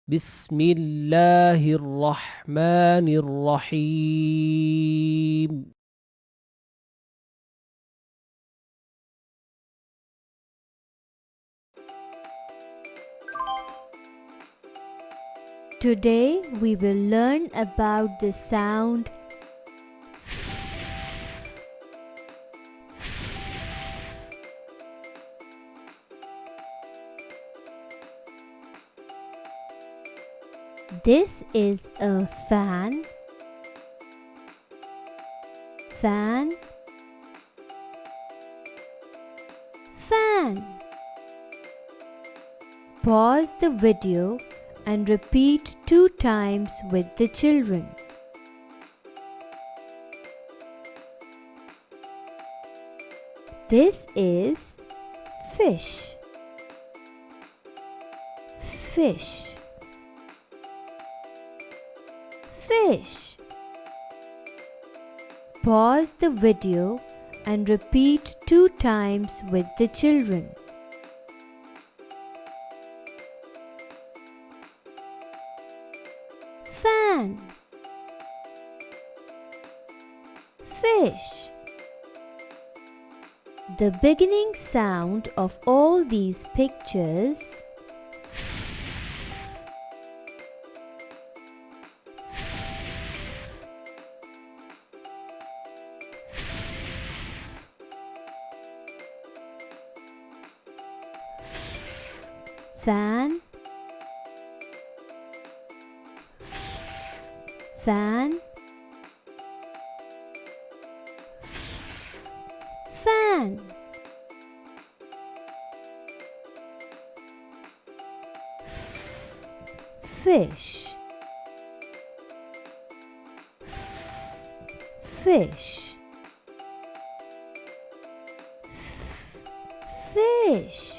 بسم الله الرحمن الرحيم. Today we will learn about the sound This is a fan. Fan. Fan. Pause the video and repeat 2 times with the children. This is fish. Fish. Fish. Pause the video and repeat 2 times with the children. Fan. Fish. The beginning sound of all these pictures fan, fan, fan. Fish. Fish. Fish.